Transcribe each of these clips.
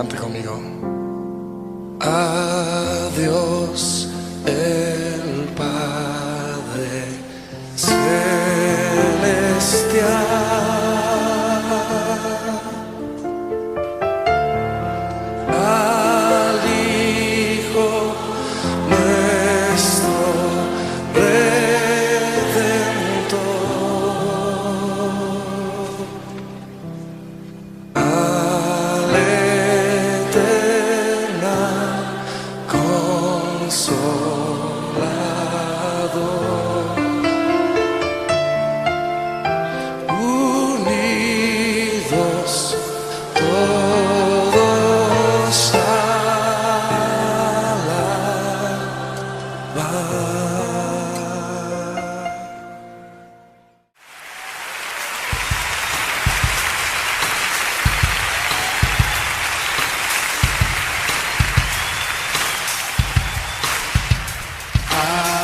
Cante conmigo. A Dios el Padre celestial, al Hijo nuestro Redentor, al Eternal Consolador, unidos todos a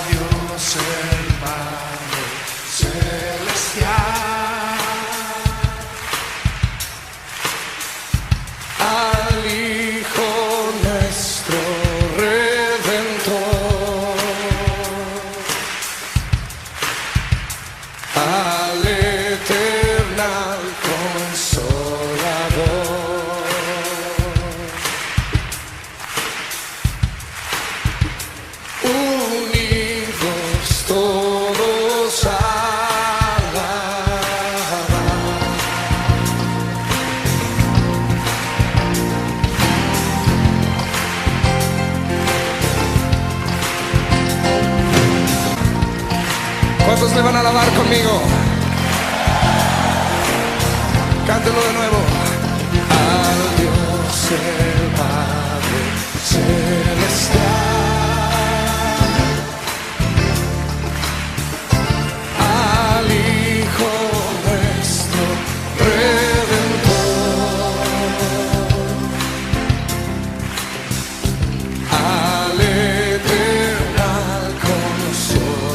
Dios el Padre celestial, al Hijo nuestro Redentor, al Eternal Consolador, unidos todos a ¿Cuántos me van a alabar conmigo? Cántelo de nuevo. Al Dios el Padre celestial, al Hijo nuestro Redentor, al Eternal Consolador,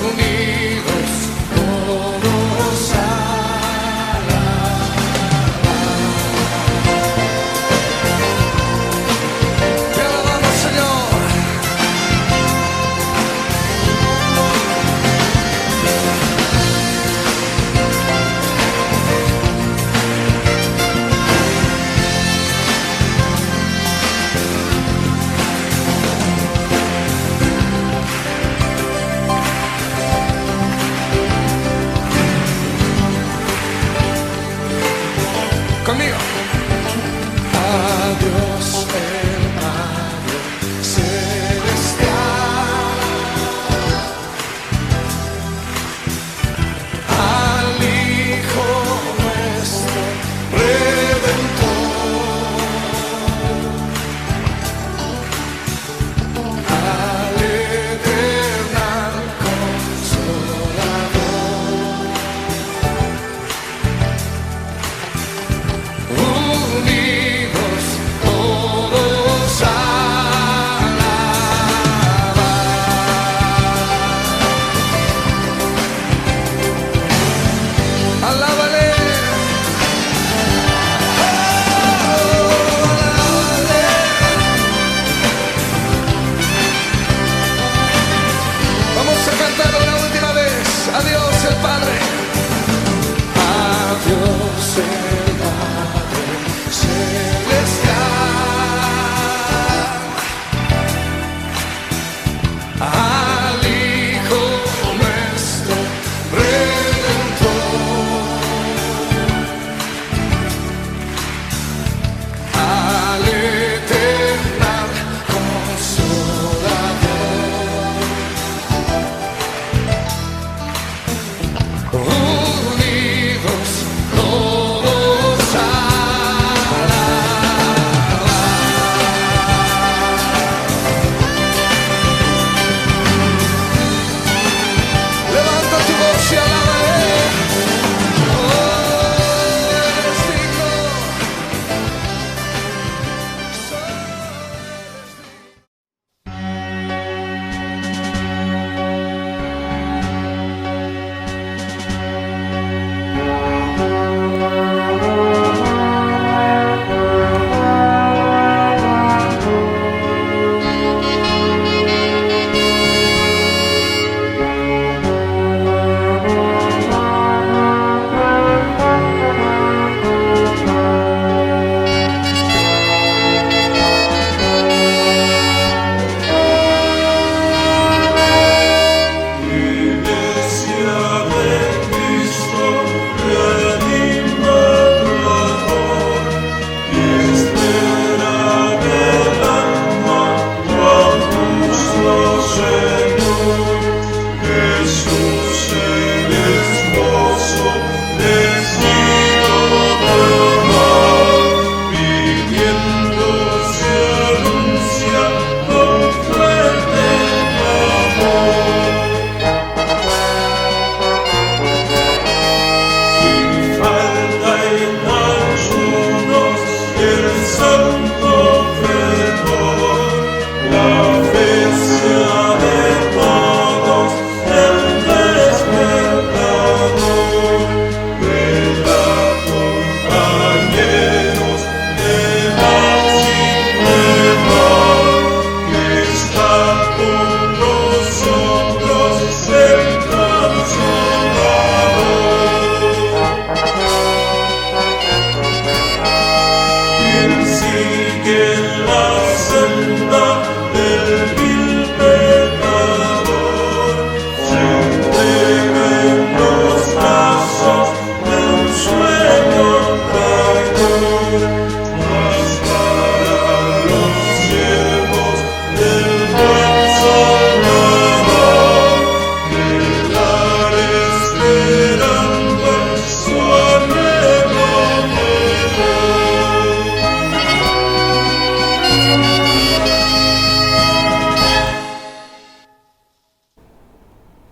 unidos todos a te alabamos, Señor. Conmigo. A Dios el Padre celestial, al Hijo nuestro Redentor, al Eternal Consolador, unidos todos.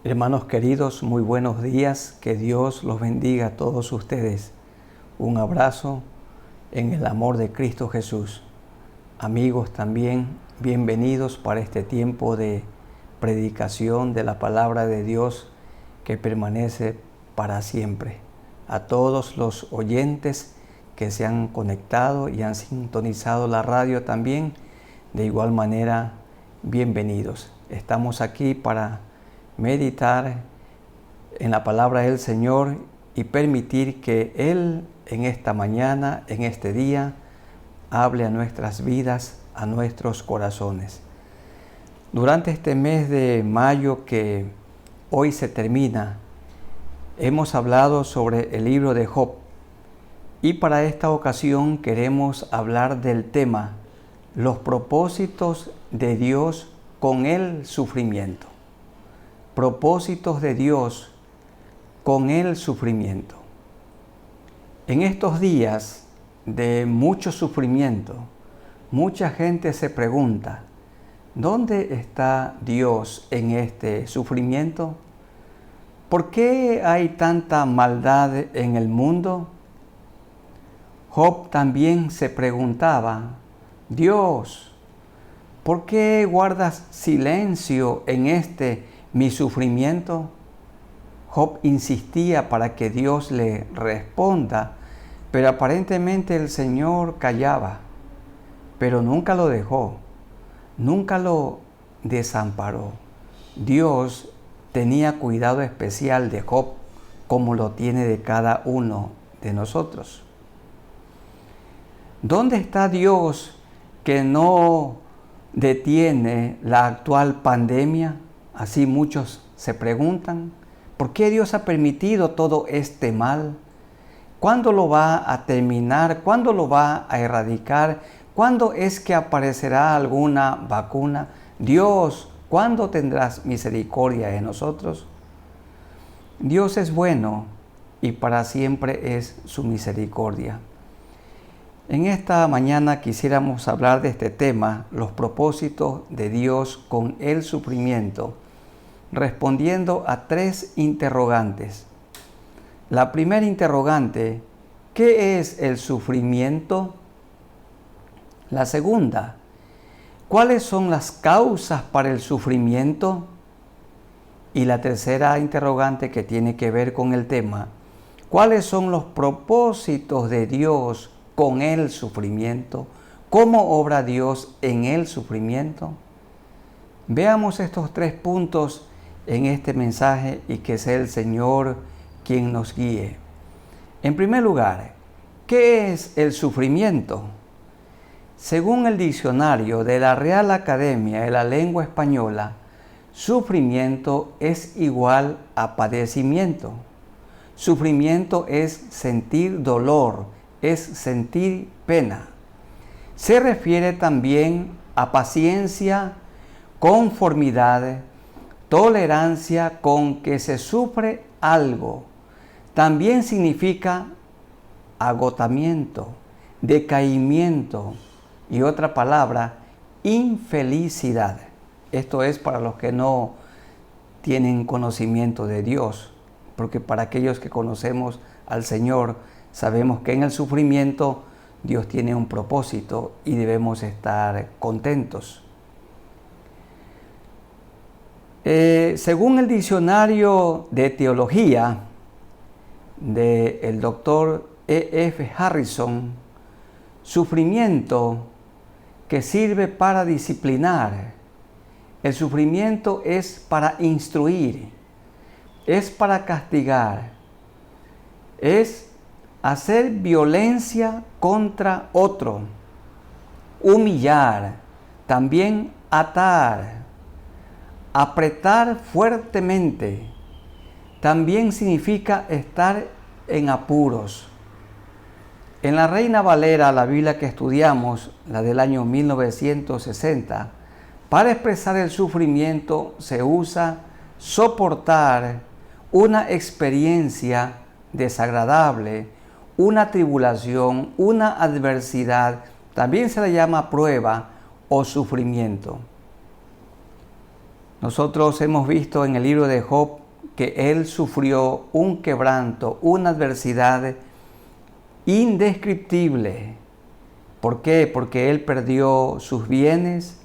Hermanos queridos, muy buenos días, que Dios los bendiga a todos ustedes. Un abrazo en el amor de Cristo Jesús. Amigos también, bienvenidos para este tiempo de predicación de la palabra de Dios que permanece para siempre. A todos los oyentes que se han conectado y han sintonizado la radio también, de igual manera, bienvenidos. Estamos aquí para meditar en la palabra del Señor y permitir que Él en esta mañana, en este día, hable a nuestras vidas, a nuestros corazones. Durante este mes de mayo que hoy se termina, hemos hablado sobre el libro de Job y para esta ocasión queremos hablar del tema los propósitos de Dios con el sufrimiento. Propósitos de Dios con el sufrimiento. En estos días de mucho sufrimiento, mucha gente se pregunta, ¿dónde está Dios en este sufrimiento? ¿Por qué hay tanta maldad en el mundo? Job también se preguntaba, Dios, ¿por qué guardas silencio en mi sufrimiento? Job insistía para que Dios le responda, pero aparentemente el Señor callaba, pero nunca lo dejó, nunca lo desamparó. Dios tenía cuidado especial de Job, como lo tiene de cada uno de nosotros. ¿Dónde está Dios que no detiene la actual pandemia? Así muchos se preguntan, ¿por qué Dios ha permitido todo este mal? ¿Cuándo lo va a terminar? ¿Cuándo lo va a erradicar? ¿Cuándo es que aparecerá alguna vacuna? Dios, ¿cuándo tendrás misericordia de nosotros? Dios es bueno y para siempre es su misericordia. En esta mañana quisiéramos hablar de este tema, los propósitos de Dios con el sufrimiento, respondiendo a 3 interrogantes. La primera interrogante, ¿qué es el sufrimiento? La segunda, ¿cuáles son las causas para el sufrimiento? Y la tercera interrogante que tiene que ver con el tema, ¿cuáles son los propósitos de Dios con el sufrimiento? ¿Cómo obra Dios en el sufrimiento? Veamos estos 3 puntos en este mensaje y que sea el Señor quien nos guíe. En primer lugar, ¿qué es el sufrimiento? Según el diccionario de la Real Academia de la Lengua Española, sufrimiento es igual a padecimiento. Sufrimiento es sentir dolor, es sentir pena. Se refiere también a paciencia, conformidad, tolerancia con que se sufre algo. También significa agotamiento, decaimiento y otra palabra, infelicidad. Esto es para los que no tienen conocimiento de Dios, porque para aquellos que conocemos al Señor, sabemos que en el sufrimiento Dios tiene un propósito y debemos estar contentos. Según el diccionario de teología del doctor E.F. Harrison, sufrimiento que sirve para disciplinar. El sufrimiento es para instruir, es para castigar, es hacer violencia contra otro, humillar, también atar, apretar fuertemente. También significa estar en apuros. En la Reina Valera, la Biblia que estudiamos, la del año 1960, para expresar el sufrimiento se usa soportar una experiencia desagradable, una tribulación, una adversidad. También se le llama prueba o sufrimiento. Nosotros hemos visto en el libro de Job que él sufrió un quebranto, una adversidad indescriptible. ¿Por qué? Porque él perdió sus bienes,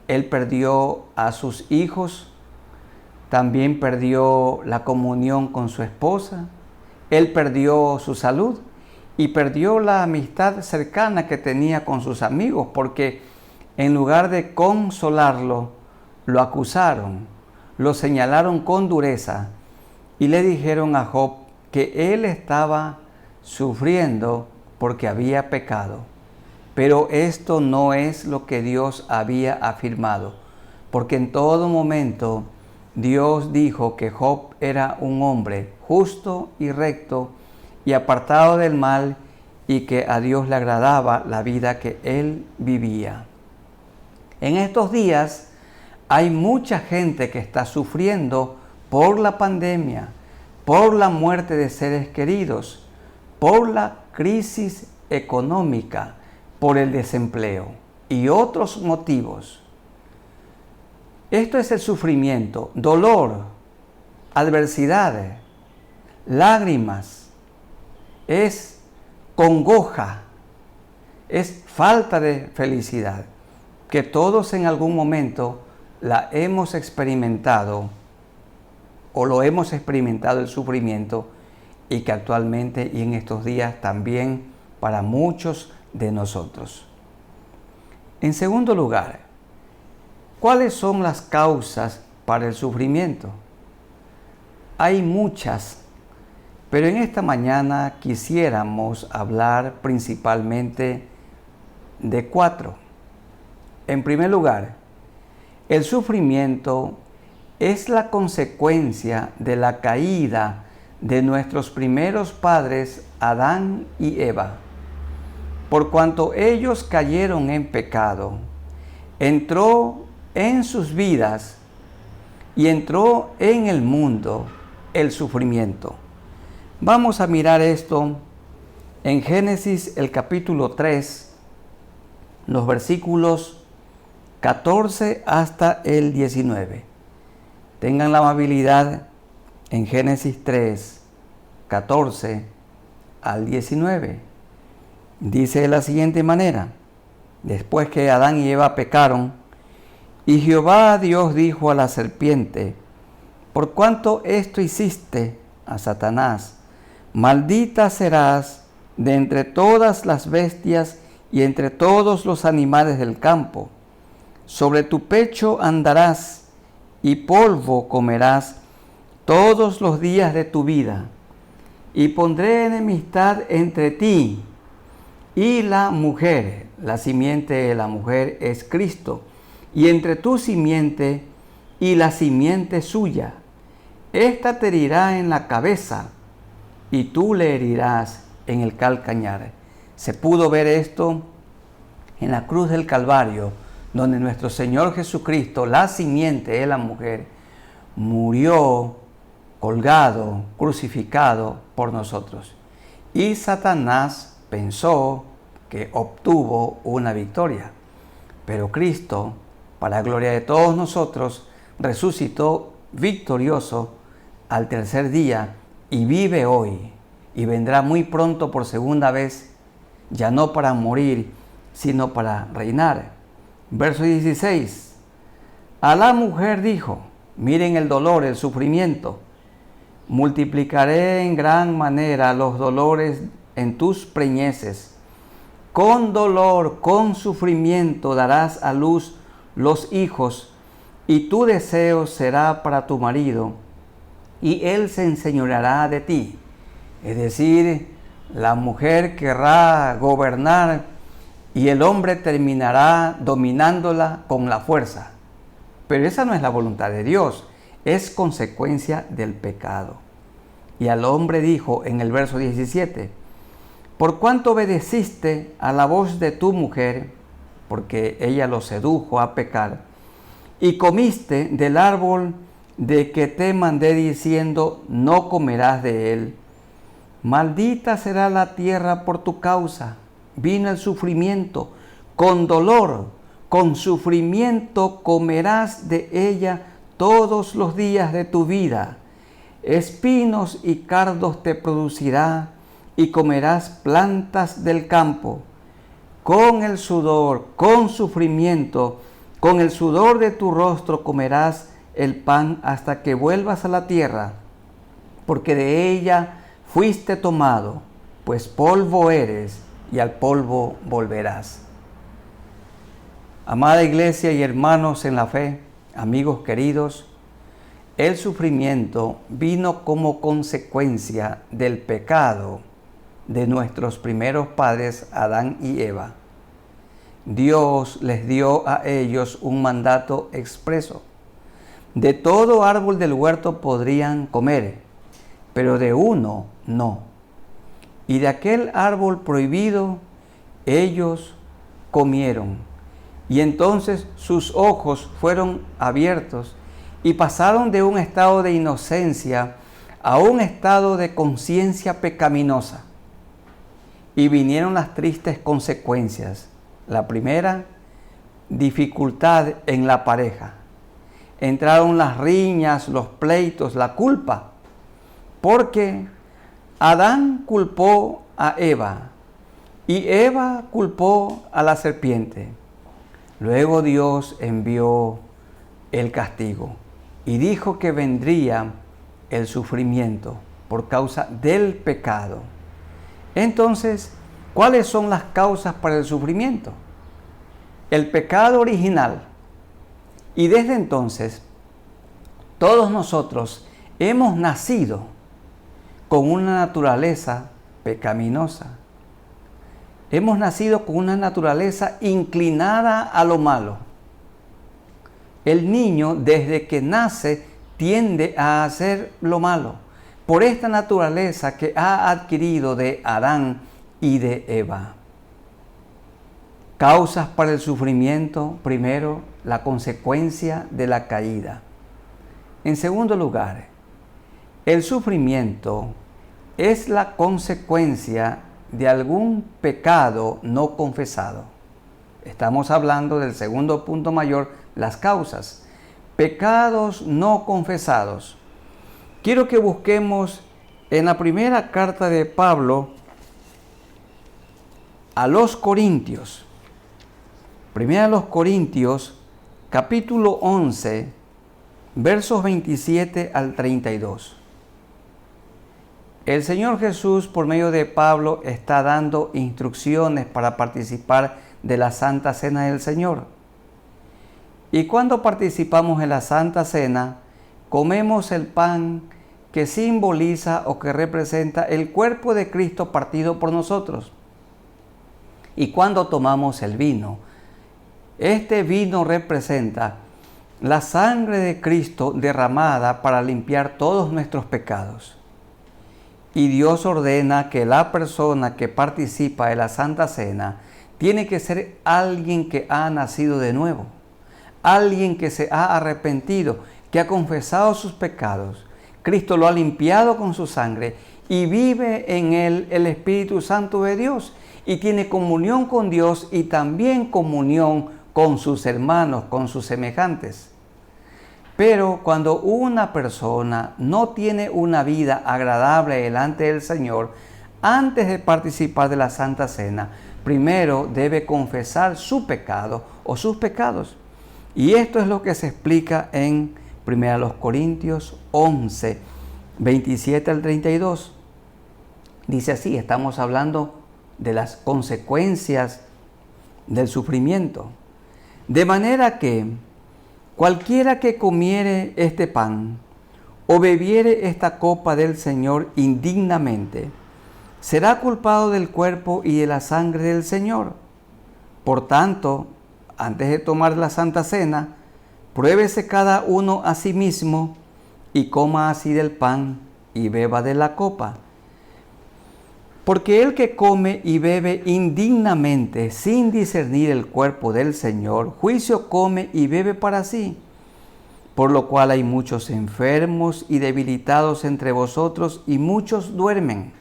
él perdió a sus hijos, también perdió la comunión con su esposa, él perdió su salud y perdió la amistad cercana que tenía con sus amigos, porque en lugar de consolarlo, lo acusaron, lo señalaron con dureza y le dijeron a Job que él estaba sufriendo porque había pecado. Pero esto no es lo que Dios había afirmado, porque en todo momento Dios dijo que Job era un hombre justo y recto y apartado del mal y que a Dios le agradaba la vida que él vivía. En estos días hay mucha gente que está sufriendo por la pandemia, por la muerte de seres queridos, por la crisis económica, por el desempleo y otros motivos. Esto es el sufrimiento, dolor, adversidades, lágrimas, es congoja, es falta de felicidad, que todos en algún momento la hemos experimentado o lo hemos experimentado el sufrimiento y que actualmente y en estos días también para muchos de nosotros. En segundo lugar, ¿cuáles son las causas para el sufrimiento? Hay muchas, pero en esta mañana quisiéramos hablar principalmente de 4. En primer lugar, el sufrimiento es la consecuencia de la caída de nuestros primeros padres, Adán y Eva. Por cuanto ellos cayeron en pecado, entró en sus vidas y entró en el mundo el sufrimiento. Vamos a mirar esto en Génesis el capítulo 3, los versículos 14 hasta el 19. Tengan la amabilidad en Génesis 3, 14 al 19. Dice de la siguiente manera: después que Adán y Eva pecaron, y Jehová Dios dijo a la serpiente: por cuanto esto hiciste a Satanás, maldita serás de entre todas las bestias y entre todos los animales del campo. Sobre tu pecho andarás y polvo comerás todos los días de tu vida. Y pondré enemistad entre ti y la mujer. La simiente de la mujer es Cristo. Y entre tu simiente y la simiente suya. Ésta te herirá en la cabeza y tú le herirás en el calcañar. Se pudo ver esto en la cruz del Calvario, donde nuestro Señor Jesucristo, la simiente de la mujer, murió colgado, crucificado por nosotros. Y Satanás pensó que obtuvo una victoria. Pero Cristo, para gloria de todos nosotros, resucitó victorioso al tercer día y vive hoy. Y vendrá muy pronto por segunda vez ya no para morir, sino para reinar. Verso 16. A la mujer dijo, miren el dolor, el sufrimiento. Multiplicaré en gran manera los dolores en tus preñeces. Con dolor, con sufrimiento darás a luz los hijos, y tu deseo será para tu marido, y él se enseñoreará de ti. Es decir, la mujer querrá gobernar y el hombre terminará dominándola con la fuerza. Pero esa no es la voluntad de Dios, es consecuencia del pecado. Y al hombre dijo en el verso 17, por cuanto obedeciste a la voz de tu mujer, porque ella lo sedujo a pecar, y comiste del árbol de que te mandé diciendo, no comerás de él, maldita será la tierra por tu causa. Vino el sufrimiento, con dolor, con sufrimiento comerás de ella todos los días de tu vida. Espinos y cardos te producirá, y comerás plantas del campo. Con el sudor, con sufrimiento, con el sudor de tu rostro comerás el pan hasta que vuelvas a la tierra, porque de ella fuiste tomado, pues polvo eres y al polvo volverás. Amada iglesia y hermanos en la fe, amigos queridos, el sufrimiento vino como consecuencia del pecado de nuestros primeros padres Adán y Eva. Dios les dio a ellos un mandato expreso. De todo árbol del huerto podrían comer, pero de uno no. Y de aquel árbol prohibido ellos comieron. Y entonces sus ojos fueron abiertos y pasaron de un estado de inocencia a un estado de conciencia pecaminosa. Y vinieron las tristes consecuencias. La primera, dificultad en la pareja. Entraron las riñas, los pleitos, la culpa. Porque Adán culpó a Eva y Eva culpó a la serpiente. Luego Dios envió el castigo y dijo que vendría el sufrimiento por causa del pecado. Entonces, ¿cuáles son las causas para el sufrimiento? El pecado original. Y desde entonces, todos nosotros hemos nacido con una naturaleza pecaminosa. Hemos nacido con una naturaleza inclinada a lo malo. El niño, desde que nace, tiende a hacer lo malo, por esta naturaleza que ha adquirido de Adán y de Eva. Causas para el sufrimiento: primero, la consecuencia de la caída. En segundo lugar, el sufrimiento es la consecuencia de algún pecado no confesado. Estamos hablando del segundo punto mayor, las causas. Pecados no confesados. Quiero que busquemos en la primera carta de Pablo a los Corintios. Primera a los Corintios, capítulo 11, versos 27 al 32. El Señor Jesús, por medio de Pablo, está dando instrucciones para participar de la Santa Cena del Señor. Y cuando participamos en la Santa Cena, comemos el pan que simboliza o que representa el cuerpo de Cristo partido por nosotros. Y cuando tomamos el vino, este vino representa la sangre de Cristo derramada para limpiar todos nuestros pecados. Y Dios ordena que la persona que participa de la Santa Cena tiene que ser alguien que ha nacido de nuevo, alguien que se ha arrepentido, que ha confesado sus pecados. Cristo lo ha limpiado con su sangre y vive en él el Espíritu Santo de Dios y tiene comunión con Dios y también comunión con sus hermanos, con sus semejantes. Pero cuando una persona no tiene una vida agradable delante del Señor, antes de participar de la Santa Cena, primero debe confesar su pecado o sus pecados. Y esto es lo que se explica en 1 Corintios 11, 27 al 32. Dice así, estamos hablando de las consecuencias del sufrimiento. De manera que cualquiera que comiere este pan o bebiere esta copa del Señor indignamente, será culpado del cuerpo y de la sangre del Señor. Por tanto, antes de tomar la Santa Cena, pruébese cada uno a sí mismo y coma así del pan y beba de la copa. Porque el que come y bebe indignamente, sin discernir el cuerpo del Señor, juicio come y bebe para sí. Por lo cual hay muchos enfermos y debilitados entre vosotros, y muchos duermen.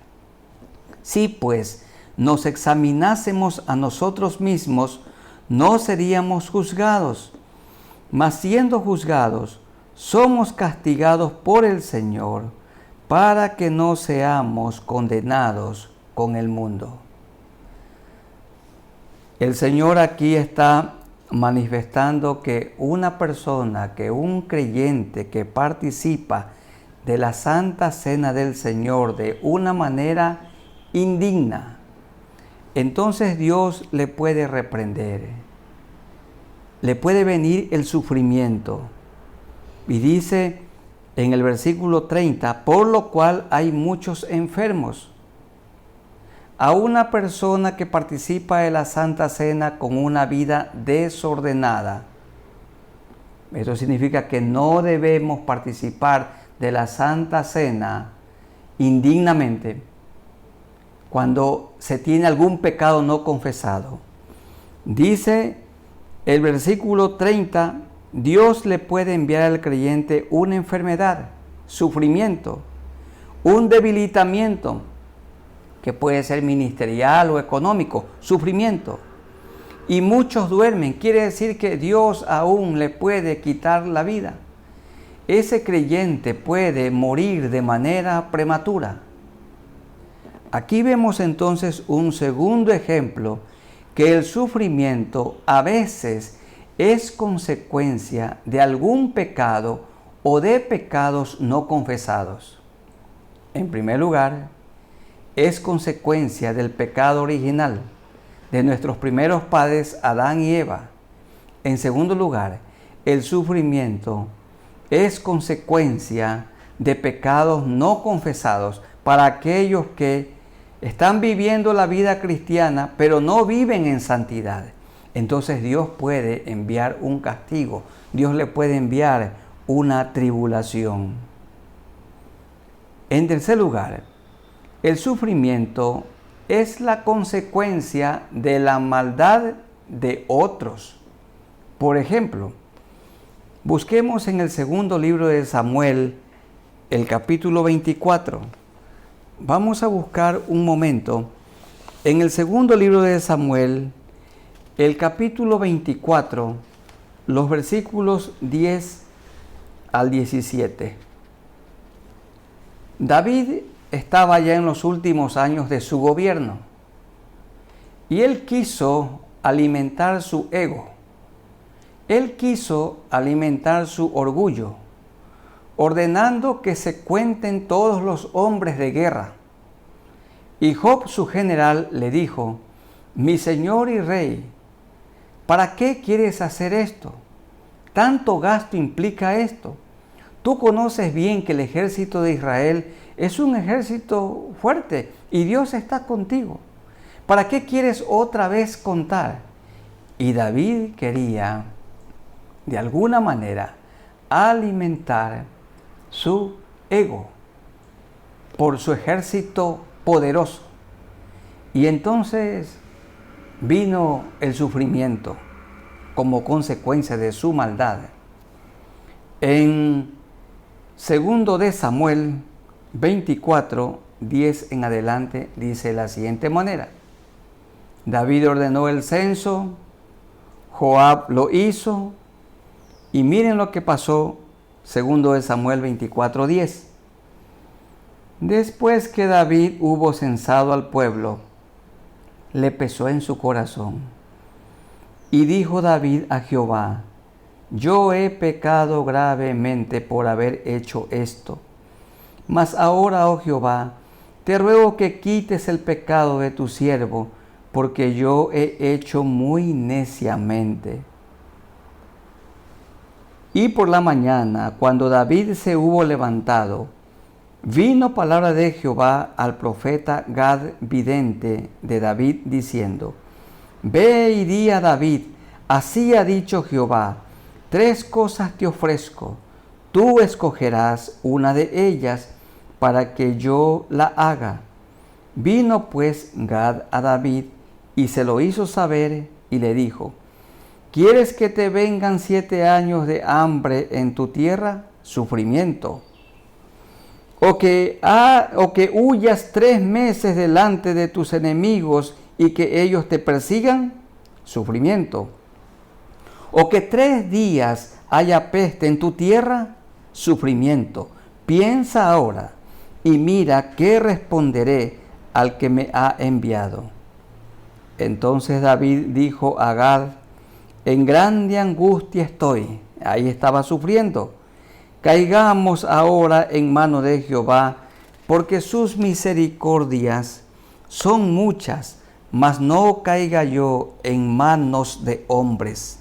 Si pues nos examinásemos a nosotros mismos, no seríamos juzgados. Mas siendo juzgados, somos castigados por el Señor, para que no seamos condenados con el mundo. El Señor aquí está manifestando que una persona, que un creyente que participa de la Santa Cena del Señor de una manera indigna, entonces Dios le puede reprender, le puede venir el sufrimiento. Y dice en el versículo 30, por lo cual hay muchos enfermos. A una persona que participa de la Santa Cena con una vida desordenada, eso significa que no debemos participar de la Santa Cena indignamente cuando se tiene algún pecado no confesado. Dice el versículo 30, Dios le puede enviar al creyente una enfermedad, sufrimiento, un debilitamiento, que puede ser ministerial o económico, sufrimiento. Y muchos duermen, quiere decir que Dios aún le puede quitar la vida. Ese creyente puede morir de manera prematura. Aquí vemos entonces un segundo ejemplo, que el sufrimiento a veces es consecuencia de algún pecado o de pecados no confesados. En primer lugar, es consecuencia del pecado original de nuestros primeros padres Adán y Eva. En segundo lugar, el sufrimiento es consecuencia de pecados no confesados para aquellos que están viviendo la vida cristiana pero no viven en santidad. Entonces Dios puede enviar un castigo, Dios le puede enviar una tribulación. En tercer lugar, el sufrimiento es la consecuencia de la maldad de otros. Por ejemplo, busquemos en el segundo libro de Samuel, el capítulo 24. Vamos a buscar un momento en el segundo libro de Samuel, el capítulo 24, los versículos 10 al 17. David estaba ya en los últimos años de su gobierno y él quiso alimentar su ego, él quiso alimentar su orgullo, ordenando que se cuenten todos los hombres de guerra. Y Joab, su general, le dijo: mi señor y rey, ¿para qué quieres hacer esto? ¿Tanto gasto implica esto? Tú conoces bien que el ejército de Israel es un ejército fuerte y Dios está contigo. ¿Para qué quieres otra vez contar? Y David quería, de alguna manera, alimentar su ego por su ejército poderoso. Y entonces vino el sufrimiento como consecuencia de su maldad. En segundo de Samuel 24, 10 en adelante, dice de la siguiente manera: David ordenó el censo, Joab lo hizo, y miren lo que pasó, segundo de Samuel 24, 10. Después que David hubo censado al pueblo, le pesó en su corazón. Y dijo David a Jehová: yo he pecado gravemente por haber hecho esto. Mas ahora, oh Jehová, te ruego que quites el pecado de tu siervo, porque yo he hecho muy neciamente. Y por la mañana, cuando David se hubo levantado, vino palabra de Jehová al profeta Gad, vidente de David, diciendo: ve y di a David, así ha dicho Jehová, 3 cosas te ofrezco, tú escogerás una de ellas para que yo la haga. Vino pues Gad a David y se lo hizo saber y le dijo: ¿quieres que te vengan 7 años de hambre en tu tierra? Sufrimiento. O que huyas 3 meses delante de tus enemigos y que ellos te persigan, sufrimiento. O que 3 días haya peste en tu tierra, sufrimiento. Piensa ahora y mira qué responderé al que me ha enviado. Entonces David dijo a Gad: en grande angustia estoy. Ahí estaba sufriendo. Caigamos ahora en mano de Jehová, porque sus misericordias son muchas, mas no caiga yo en manos de hombres.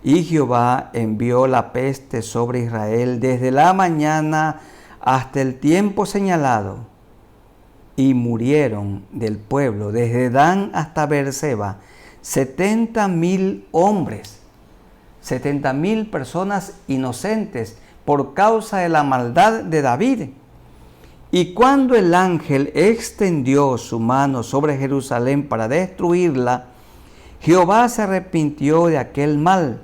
Y Jehová envió la peste sobre Israel desde la mañana hasta el tiempo señalado, y murieron del pueblo desde Dan hasta Beerseba 70,000 hombres, 70,000 personas inocentes por causa de la maldad de David. Y cuando el ángel extendió su mano sobre Jerusalén para destruirla, Jehová se arrepintió de aquel mal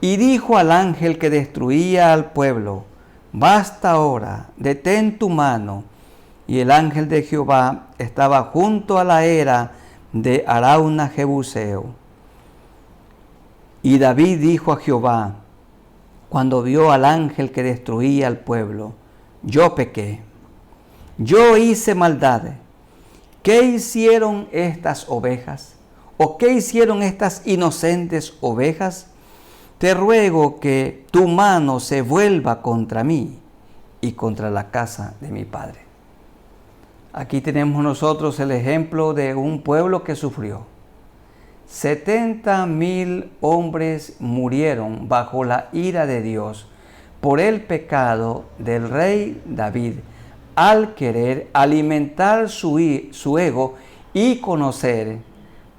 y dijo al ángel que destruía al pueblo: basta ahora, detén tu mano. Y el ángel de Jehová estaba junto a la era de Arauna Jebuseo. Y David dijo a Jehová, cuando vio al ángel que destruía al pueblo: yo pequé, yo hice maldad. ¿Qué hicieron estas ovejas? ¿O qué hicieron estas inocentes ovejas? Te ruego que tu mano se vuelva contra mí y contra la casa de mi padre. Aquí tenemos nosotros el ejemplo de un pueblo que sufrió. 70,000 hombres murieron bajo la ira de Dios por el pecado del rey David, al querer alimentar su ego y conocer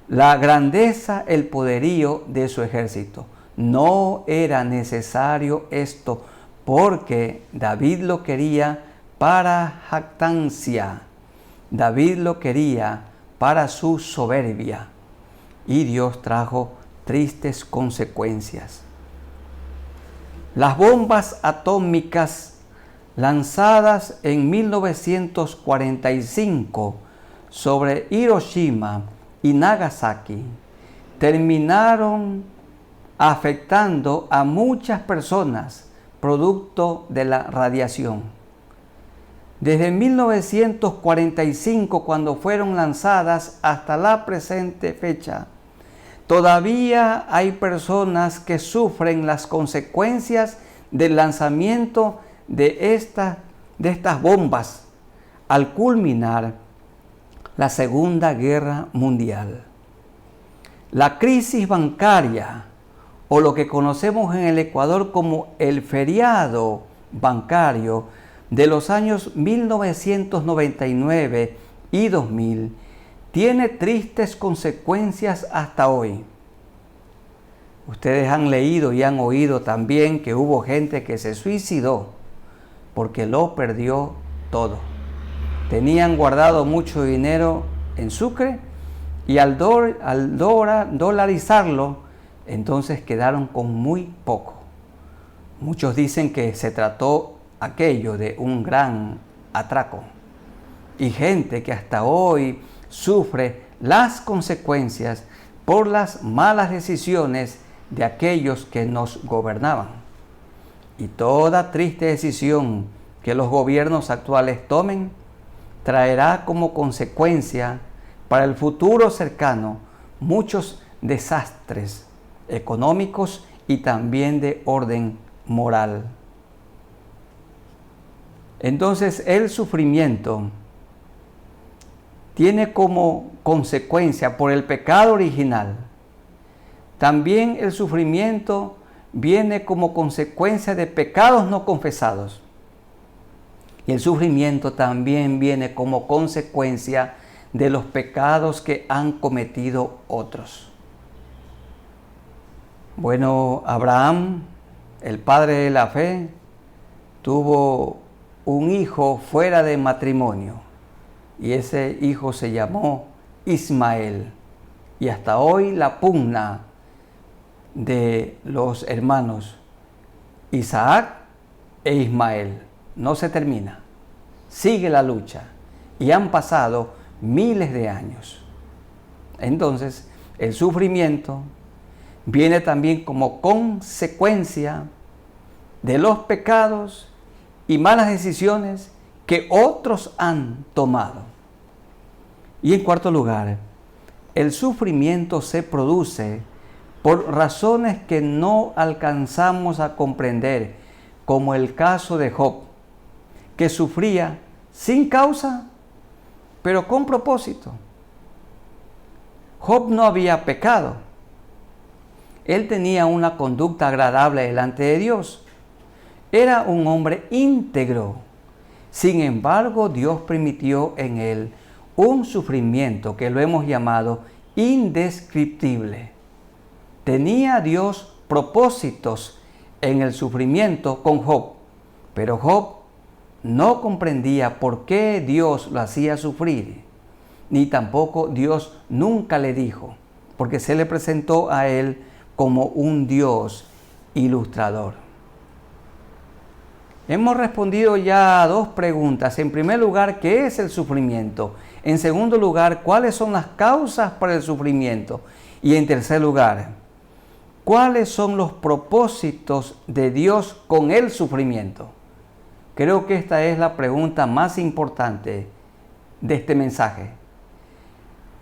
la grandeza, el poderío de su ejército. No era necesario esto, porque David lo quería para jactancia. David lo quería para su soberbia. Y Dios trajo tristes consecuencias. Las bombas atómicas lanzadas en 1945 sobre Hiroshima y Nagasaki terminaron afectando a muchas personas producto de la radiación. Desde 1945, cuando fueron lanzadas, hasta la presente fecha, todavía hay personas que sufren las consecuencias del lanzamiento de estas bombas al culminar la Segunda Guerra Mundial. La crisis bancaria, o lo que conocemos en el Ecuador como el feriado bancario de los años 1999 y 2000, tiene tristes consecuencias hasta hoy. Ustedes han leído y han oído también que hubo gente que se suicidó porque lo perdió todo. Tenían guardado mucho dinero en Sucre y al dolarizarlo, entonces quedaron con muy poco. Muchos dicen que se trató aquello de un gran atraco. Y gente que hasta hoy sufre las consecuencias por las malas decisiones de aquellos que nos gobernaban. Y toda triste decisión que los gobiernos actuales tomen traerá como consecuencia para el futuro cercano muchos desastres económicos y también de orden moral. Entonces el sufrimiento tiene como consecuencia por el pecado original. También el sufrimiento viene como consecuencia de pecados no confesados. Y el sufrimiento también viene como consecuencia de los pecados que han cometido otros. Bueno, Abraham, el padre de la fe, tuvo un hijo fuera de matrimonio y ese hijo se llamó Ismael. Y hasta hoy la pugna de los hermanos Isaac e Ismael no se termina, sigue la lucha y han pasado miles de años. Entonces, el sufrimiento viene también como consecuencia de los pecados y malas decisiones que otros han tomado. Y en cuarto lugar, el sufrimiento se produce por razones que no alcanzamos a comprender, como el caso de Job, que sufría sin causa, pero con propósito. Job no había pecado. Él tenía una conducta agradable delante de Dios. Era un hombre íntegro. Sin embargo, Dios permitió en él un sufrimiento que lo hemos llamado indescriptible. Tenía Dios propósitos en el sufrimiento con Job, pero Job no comprendía por qué Dios lo hacía sufrir, ni tampoco Dios nunca le dijo, porque se le presentó a él como un Dios ilustrador. Hemos respondido ya a dos preguntas. En primer lugar, ¿qué es el sufrimiento? En segundo lugar, ¿cuáles son las causas para el sufrimiento? Y en tercer lugar, ¿cuáles son los propósitos de Dios con el sufrimiento? Creo que esta es la pregunta más importante de este mensaje.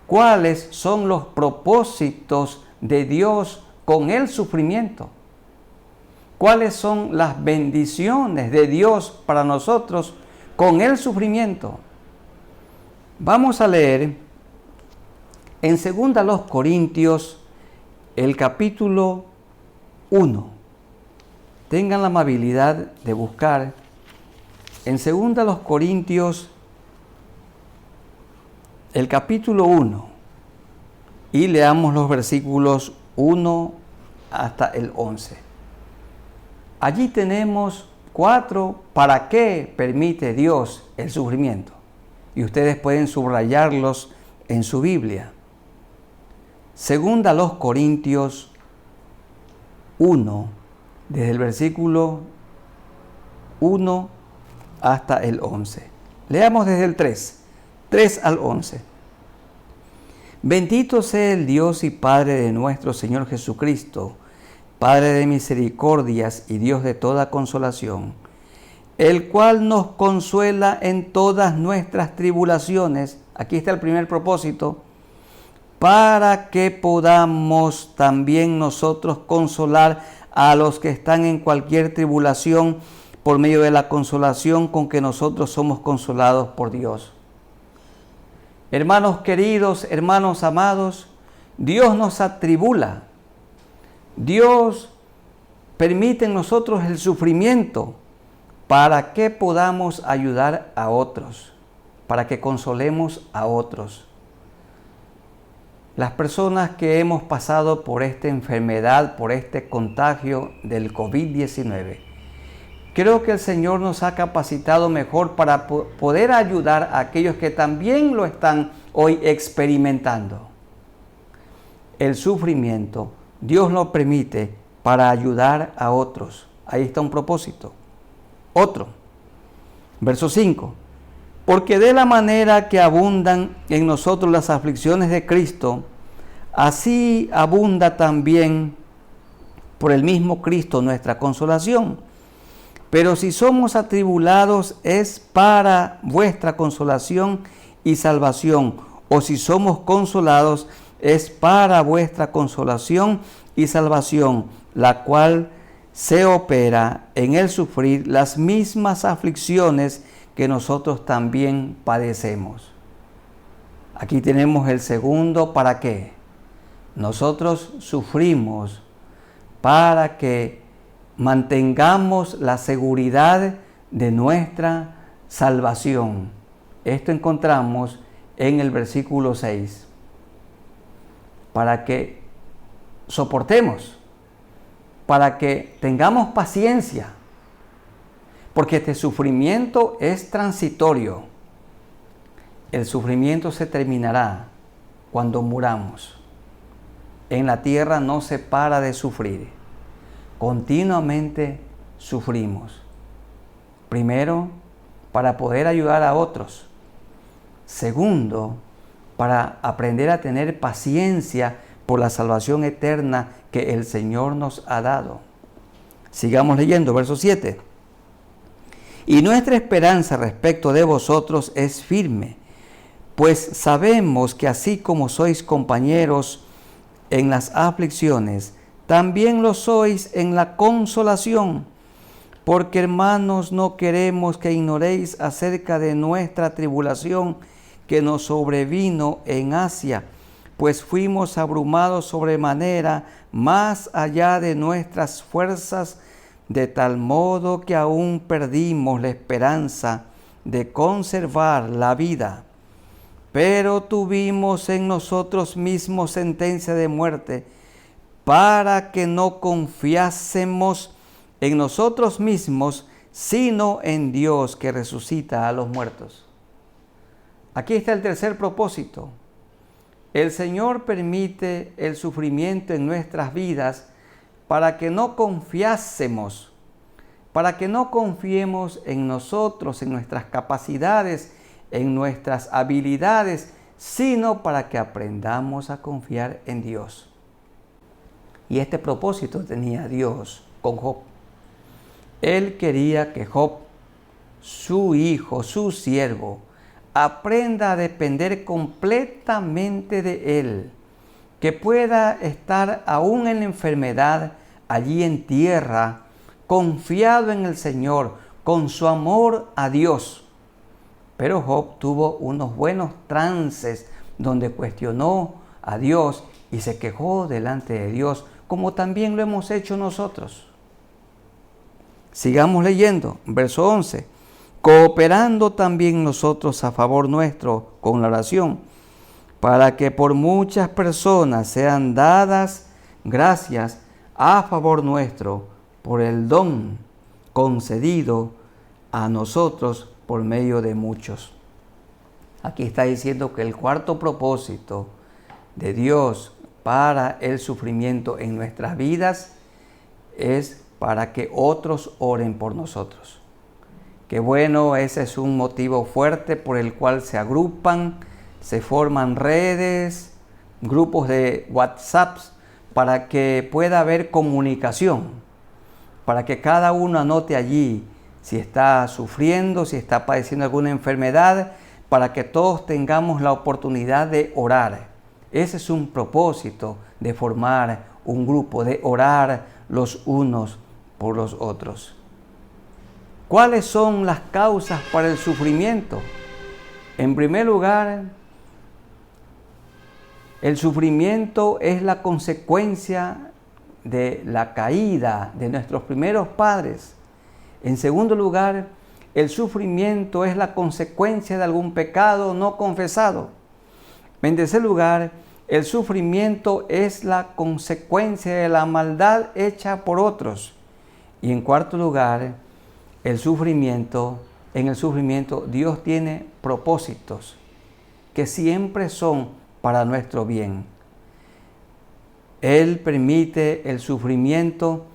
¿Cuáles son los propósitos de Dios con el sufrimiento? ¿Cuáles son las bendiciones de Dios para nosotros con el sufrimiento? Vamos a leer en 2 Corintios el capítulo 1. Tengan la amabilidad de buscar en 2 Corintios el capítulo 1 y leamos los versículos 1 hasta el 11. Allí tenemos 4 para qué permite Dios el sufrimiento. Y ustedes pueden subrayarlos en su Biblia. 2 Corintios 1, desde el versículo 1 hasta el 11. Leamos desde el 3 al 11. Bendito sea el Dios y Padre de nuestro Señor Jesucristo, Padre de misericordias y Dios de toda consolación, el cual nos consuela en todas nuestras tribulaciones. Aquí está el primer propósito, para que podamos también nosotros consolar a los que están en cualquier tribulación por medio de la consolación con que nosotros somos consolados por Dios. Hermanos queridos, hermanos amados, Dios nos atribula. Dios permite en nosotros el sufrimiento para que podamos ayudar a otros, para que consolemos a otros. Las personas que hemos pasado por esta enfermedad, por este contagio del COVID-19, creo que el Señor nos ha capacitado mejor para poder ayudar a aquellos que también lo están hoy experimentando. El sufrimiento Dios lo permite para ayudar a otros. Ahí está un propósito. Otro. Verso 5. Porque de la manera que abundan en nosotros las aflicciones de Cristo, así abunda también por el mismo Cristo nuestra consolación. Pero si somos atribulados es para vuestra consolación y salvación, o si somos consolados es para vuestra consolación y salvación, la cual se opera en el sufrir las mismas aflicciones que nosotros también padecemos. Aquí tenemos el segundo ¿para qué? Nosotros sufrimos para que mantengamos la seguridad de nuestra salvación. Esto encontramos en el versículo 6. Para que soportemos, para que tengamos paciencia, porque este sufrimiento es transitorio. El sufrimiento se terminará cuando muramos. En la tierra no se para de sufrir. Continuamente sufrimos. Primero, para poder ayudar a otros. Segundo, para aprender a tener paciencia por la salvación eterna que el Señor nos ha dado. Sigamos leyendo, verso 7. Y nuestra esperanza respecto de vosotros es firme, pues sabemos que así como sois compañeros en las aflicciones, también lo sois en la consolación. Porque, hermanos, no queremos que ignoréis acerca de nuestra tribulación que nos sobrevino en Asia, pues fuimos abrumados sobremanera más allá de nuestras fuerzas, de tal modo que aún perdimos la esperanza de conservar la vida. Pero tuvimos en nosotros mismos sentencia de muerte, para que no confiásemos en nosotros mismos, sino en Dios que resucita a los muertos. Aquí está el tercer propósito. El Señor permite el sufrimiento en nuestras vidas para que no confiásemos, para que no confiemos en nosotros, en nuestras capacidades, en nuestras habilidades, sino para que aprendamos a confiar en Dios. Y este propósito tenía Dios con Job. Él quería que Job, su hijo, su siervo, aprenda a depender completamente de Él, que pueda estar aún en la enfermedad, allí en tierra, confiado en el Señor, con su amor a Dios. Pero Job tuvo unos buenos trances donde cuestionó a Dios y se quejó delante de Dios, como también lo hemos hecho nosotros. Sigamos leyendo, verso 11. Cooperando también nosotros a favor nuestro con la oración, para que por muchas personas sean dadas gracias a favor nuestro por el don concedido a nosotros por medio de muchos. Aquí está diciendo que el cuarto propósito de Dios para el sufrimiento en nuestras vidas es para que otros oren por nosotros. Qué bueno, ese es un motivo fuerte por el cual se agrupan, se forman redes, grupos de WhatsApp, para que pueda haber comunicación, para que cada uno anote allí si está sufriendo, si está padeciendo alguna enfermedad, para que todos tengamos la oportunidad de orar. Ese es un propósito de formar un grupo, de orar los unos por los otros. ¿Cuáles son las causas para el sufrimiento? En primer lugar, el sufrimiento es la consecuencia de la caída de nuestros primeros padres. En segundo lugar, el sufrimiento es la consecuencia de algún pecado no confesado. En tercer lugar, el sufrimiento es la consecuencia de la maldad hecha por otros. Y en cuarto lugar, en el sufrimiento Dios tiene propósitos que siempre son para nuestro bien. Él permite el sufrimiento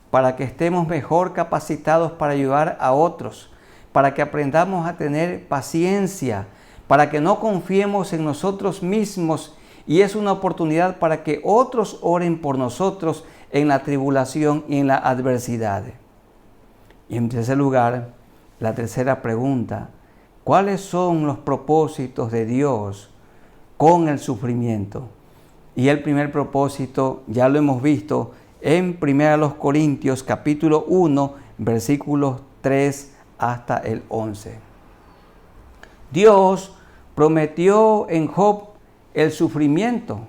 para que estemos mejor capacitados para ayudar a otros, para que aprendamos a tener paciencia, para que no confiemos en nosotros mismos, y es una oportunidad para que otros oren por nosotros en la tribulación y en la adversidad. Y en tercer lugar, la tercera pregunta, ¿cuáles son los propósitos de Dios con el sufrimiento? Y el primer propósito, ya lo hemos visto en 1 Corintios capítulo 1, versículos 3 hasta el 11. Dios prometió en Job el sufrimiento.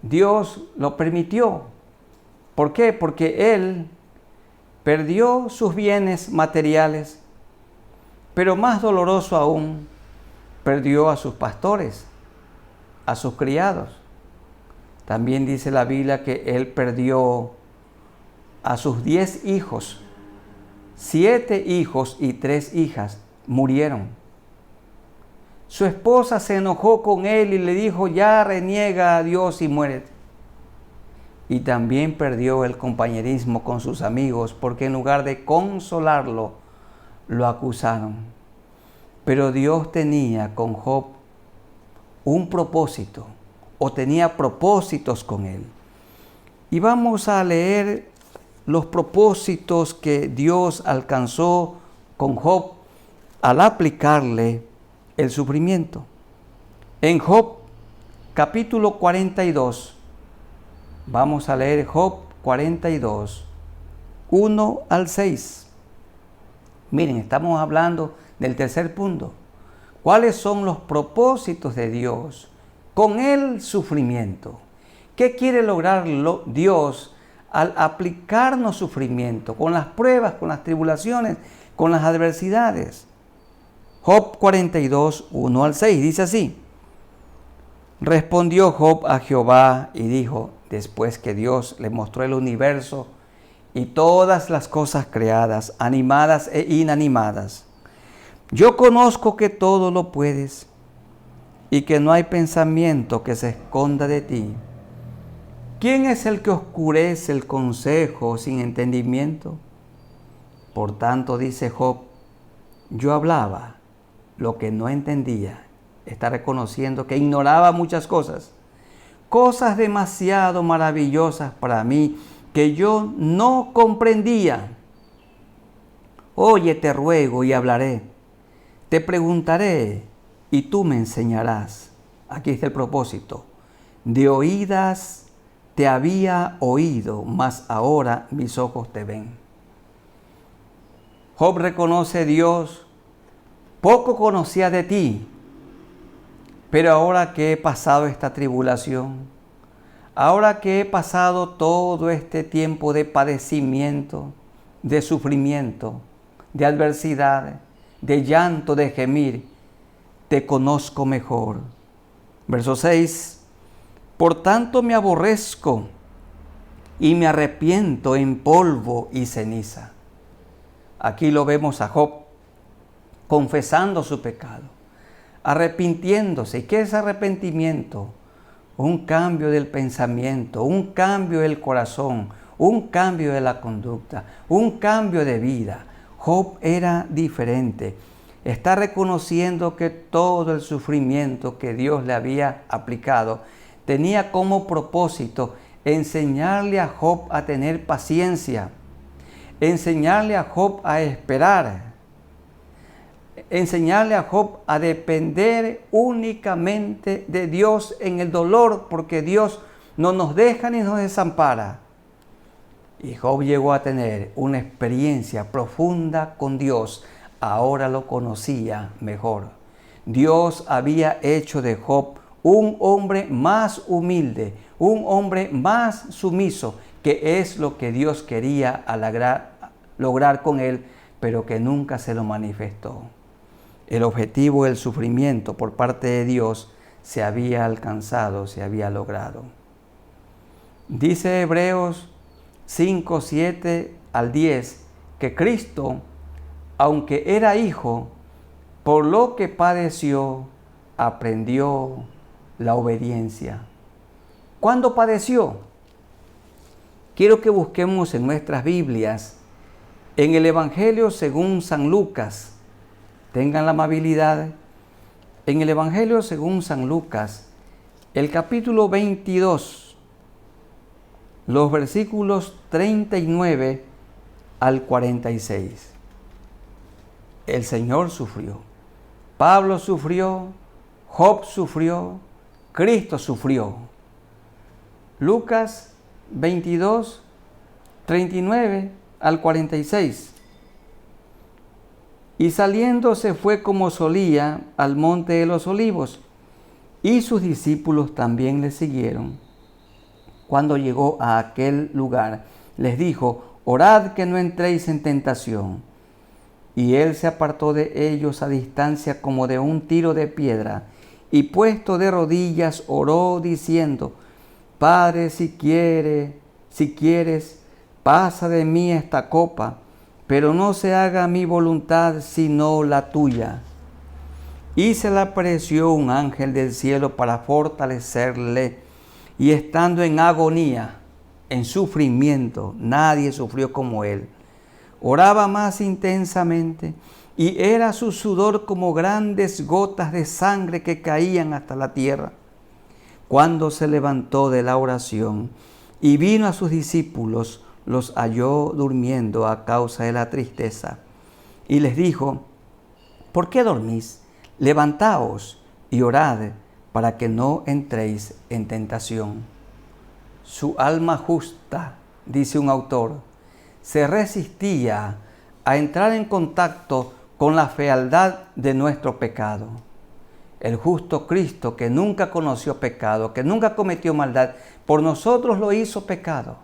Dios lo permitió. ¿Por qué? Porque él perdió sus bienes materiales, pero más doloroso aún, perdió a sus pastores, a sus criados. También dice la Biblia que él perdió a sus 10 hijos, 7 hijos y 3 hijas murieron. Su esposa se enojó con él y le dijo, ya reniega a Dios y muérete. Y también perdió el compañerismo con sus amigos, porque en lugar de consolarlo, lo acusaron. Pero Dios tenía con Job un propósito, o tenía propósitos con él. Y vamos a leer los propósitos que Dios alcanzó con Job al aplicarle el sufrimiento. En Job capítulo 42, vamos a leer Job 42, 1 al 6. Miren, estamos hablando del tercer punto. ¿Cuáles son los propósitos de Dios con el sufrimiento? ¿Qué quiere lograr Dios al aplicarnos sufrimiento, con las pruebas, con las tribulaciones, con las adversidades? Job 42, 1 al 6, dice así. Respondió Job a Jehová y dijo, después que Dios le mostró el universo y todas las cosas creadas, animadas e inanimadas, yo conozco que todo lo puedes y que no hay pensamiento que se esconda de ti. ¿Quién es el que oscurece el consejo sin entendimiento? Por tanto, dice Job, yo hablaba lo que no entendía. Está reconociendo que ignoraba muchas cosas demasiado maravillosas para mí que yo no comprendía. Oye, te ruego y hablaré. Te preguntaré y tú me enseñarás. Aquí está el propósito. De oídas te había oído, mas ahora mis ojos te ven. Job reconoce a Dios. Poco conocía de ti, pero ahora que he pasado esta tribulación, ahora que he pasado todo este tiempo de padecimiento, de sufrimiento, de adversidad, de llanto, de gemir, te conozco mejor. Verso 6, por tanto me aborrezco y me arrepiento en polvo y ceniza. Aquí lo vemos a Job confesando su pecado, arrepintiéndose. ¿Y qué es arrepentimiento? Un cambio del pensamiento, un cambio del corazón, un cambio de la conducta, un cambio de vida. Job era diferente. Está reconociendo que todo el sufrimiento que Dios le había aplicado tenía como propósito enseñarle a Job a tener paciencia, enseñarle a Job a esperar, enseñarle a Job a depender únicamente de Dios en el dolor, porque Dios no nos deja ni nos desampara. Y Job llegó a tener una experiencia profunda con Dios. Ahora lo conocía mejor. Dios había hecho de Job un hombre más humilde, un hombre más sumiso, que es lo que Dios quería lograr con él, pero que nunca se lo manifestó. El objetivo del sufrimiento por parte de Dios se había alcanzado, se había logrado. Dice Hebreos 5, 7 al 10, que Cristo, aunque era hijo, por lo que padeció, aprendió la obediencia. ¿Cuándo padeció? Quiero que busquemos en nuestras Biblias, en el Evangelio según San Lucas. Tengan la amabilidad. En el Evangelio según San Lucas, el capítulo 22, los versículos 39 al 46. El Señor sufrió. Pablo sufrió. Job sufrió. Cristo sufrió. Lucas 22, 39 al 46. Y saliendo se fue como solía al monte de los olivos, y sus discípulos también le siguieron. Cuando llegó a aquel lugar, les dijo: orad que no entréis en tentación. Y él se apartó de ellos a distancia como de un tiro de piedra, y puesto de rodillas oró diciendo: Padre, si quieres, pasa de mí esta copa, pero no se haga mi voluntad sino la tuya. Y se le apareció un ángel del cielo para fortalecerle, y estando en agonía, en sufrimiento, nadie sufrió como él, oraba más intensamente, y era su sudor como grandes gotas de sangre que caían hasta la tierra. Cuando se levantó de la oración y vino a sus discípulos, los halló durmiendo a causa de la tristeza. Y les dijo: ¿por qué dormís? Levantaos y orad para que no entréis en tentación. Su alma justa, dice un autor, se resistía a entrar en contacto con la fealdad de nuestro pecado. El justo Cristo, que nunca conoció pecado, que nunca cometió maldad, por nosotros lo hizo pecado.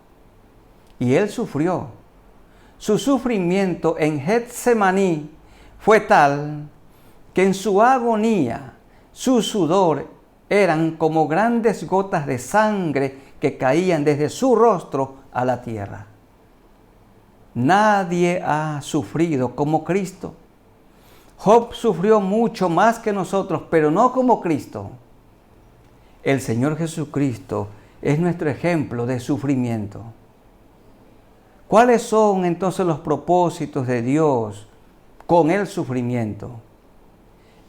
Y Él sufrió. Su sufrimiento en Getsemaní fue tal que en su agonía, su sudor eran como grandes gotas de sangre que caían desde su rostro a la tierra. Nadie ha sufrido como Cristo. Job sufrió mucho más que nosotros, pero no como Cristo. El Señor Jesucristo es nuestro ejemplo de sufrimiento. ¿Cuáles son entonces los propósitos de Dios con el sufrimiento?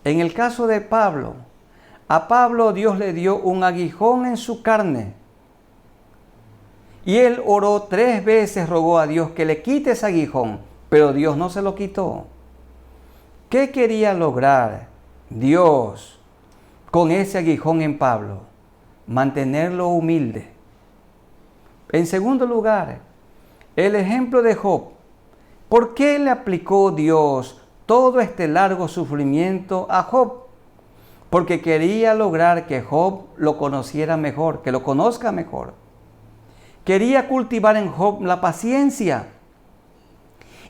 En el caso de Pablo, a Pablo Dios le dio un aguijón en su carne. Y él oró 3 veces, rogó a Dios que le quite ese aguijón, pero Dios no se lo quitó. ¿Qué quería lograr Dios con ese aguijón en Pablo? Mantenerlo humilde. En segundo lugar, el ejemplo de Job. ¿Por qué le aplicó Dios todo este largo sufrimiento a Job? Porque quería lograr que Job lo conociera mejor, que lo conozca mejor. Quería cultivar en Job la paciencia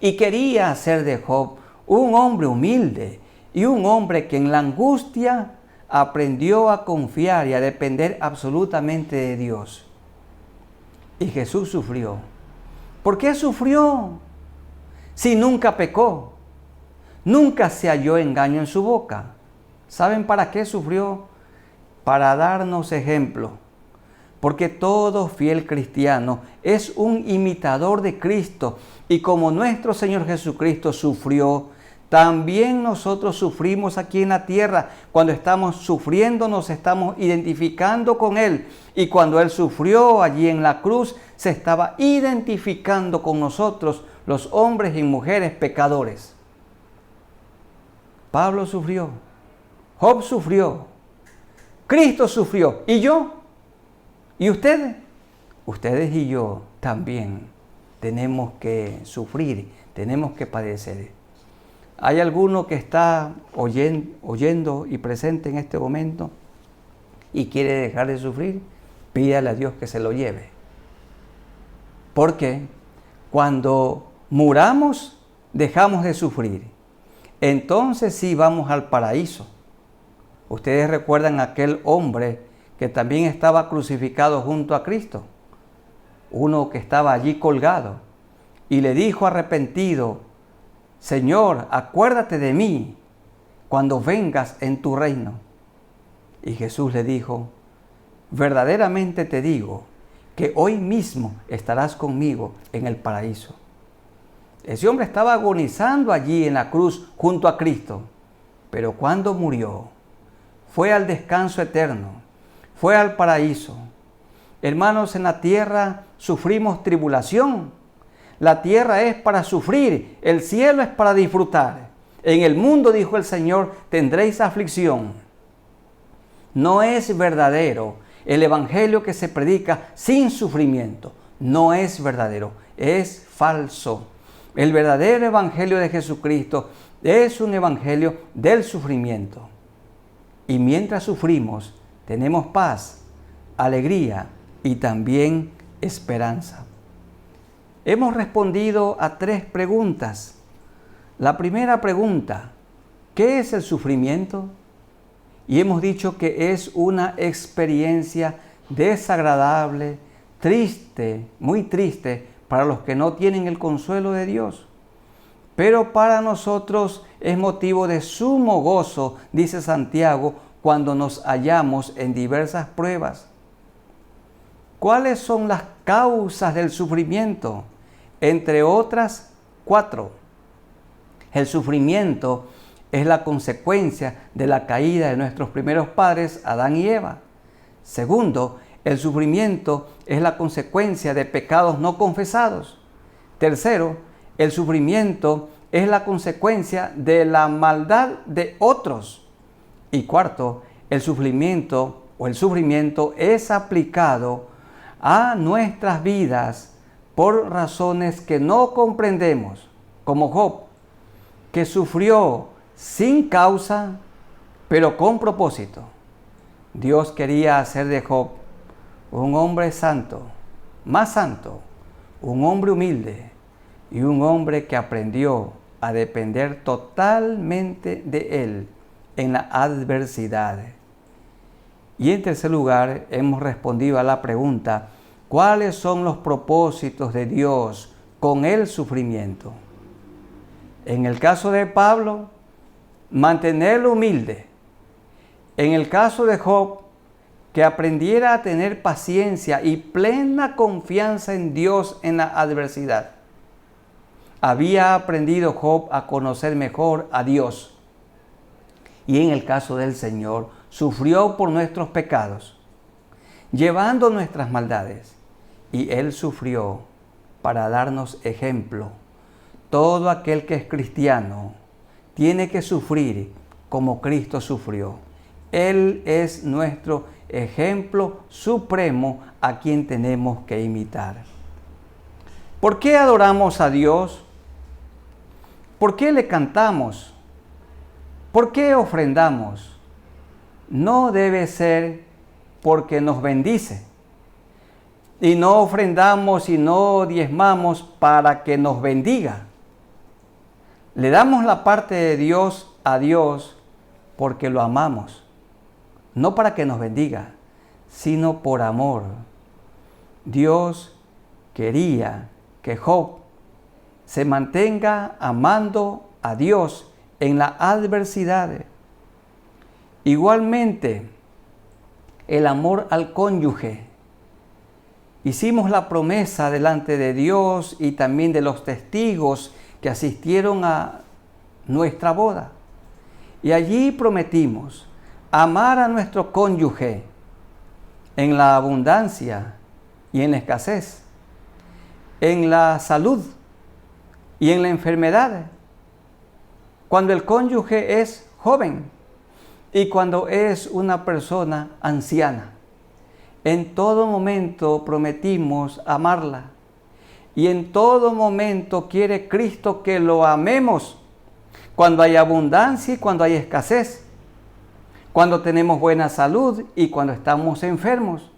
y quería hacer de Job un hombre humilde y un hombre que en la angustia aprendió a confiar y a depender absolutamente de Dios. Y Jesús sufrió. ¿Por qué sufrió? Si nunca pecó, nunca se halló engaño en su boca. ¿Saben para qué sufrió? Para darnos ejemplo. Porque todo fiel cristiano es un imitador de Cristo. Y como nuestro Señor Jesucristo sufrió, también nosotros sufrimos aquí en la tierra. Cuando estamos sufriendo, nos estamos identificando con Él. Y cuando Él sufrió allí en la cruz, se estaba identificando con nosotros, los hombres y mujeres pecadores. Pablo sufrió. Job sufrió. Cristo sufrió. ¿Y yo? ¿Y ustedes? Ustedes y yo también tenemos que sufrir, tenemos que padecer. ¿Hay alguno que está oyendo y presente en este momento y quiere dejar de sufrir? Pídale a Dios que se lo lleve. Porque cuando muramos, dejamos de sufrir. Entonces sí vamos al paraíso. Ustedes recuerdan aquel hombre que también estaba crucificado junto a Cristo. Uno que estaba allí colgado y le dijo arrepentido: Señor, acuérdate de mí cuando vengas en tu reino. Y Jesús le dijo: verdaderamente te digo que hoy mismo estarás conmigo en el paraíso. Ese hombre estaba agonizando allí en la cruz junto a Cristo, pero cuando murió, fue al descanso eterno, fue al paraíso. Hermanos, en la tierra sufrimos tribulación. La tierra es para sufrir, el cielo es para disfrutar. En el mundo, dijo el Señor, tendréis aflicción. No es verdadero el evangelio que se predica sin sufrimiento. No es verdadero, es falso. El verdadero evangelio de Jesucristo es un evangelio del sufrimiento. Y mientras sufrimos, tenemos paz, alegría y también esperanza. Hemos respondido a 3 preguntas. La primera pregunta, ¿qué es el sufrimiento? Y hemos dicho que es una experiencia desagradable, triste, muy triste para los que no tienen el consuelo de Dios. Pero para nosotros es motivo de sumo gozo, dice Santiago, cuando nos hallamos en diversas pruebas. ¿Cuáles son las causas del sufrimiento? Entre otras, 4. El sufrimiento es la consecuencia de la caída de nuestros primeros padres, Adán y Eva. Segundo, el sufrimiento es la consecuencia de pecados no confesados. Tercero, el sufrimiento es la consecuencia de la maldad de otros. Y cuarto, el sufrimiento es aplicado a nuestras vidas por razones que no comprendemos, como Job, que sufrió sin causa, pero con propósito. Dios quería hacer de Job un hombre santo, más santo, un hombre humilde y un hombre que aprendió a depender totalmente de Él en la adversidad. Y en tercer lugar, hemos respondido a la pregunta, ¿cuáles son los propósitos de Dios con el sufrimiento? En el caso de Pablo, mantenerlo humilde. En el caso de Job, que aprendiera a tener paciencia y plena confianza en Dios en la adversidad. Había aprendido Job a conocer mejor a Dios. Y en el caso del Señor, sufrió por nuestros pecados, llevando nuestras maldades. Y Él sufrió para darnos ejemplo. Todo aquel que es cristiano tiene que sufrir como Cristo sufrió. Él es nuestro ejemplo supremo a quien tenemos que imitar. ¿Por qué adoramos a Dios? ¿Por qué le cantamos? ¿Por qué ofrendamos? No debe ser porque nos bendice. Y no ofrendamos y no diezmamos para que nos bendiga. Le damos la parte de Dios a Dios porque lo amamos. No para que nos bendiga, sino por amor. Dios quería que Job se mantenga amando a Dios en la adversidad. Igualmente, el amor al cónyuge. Hicimos la promesa delante de Dios y también de los testigos que asistieron a nuestra boda. Y allí prometimos amar a nuestro cónyuge en la abundancia y en la escasez, en la salud y en la enfermedad, cuando el cónyuge es joven y cuando es una persona anciana. En todo momento prometimos amarla y en todo momento quiere Cristo que lo amemos, cuando hay abundancia y cuando hay escasez, cuando tenemos buena salud y cuando estamos enfermos,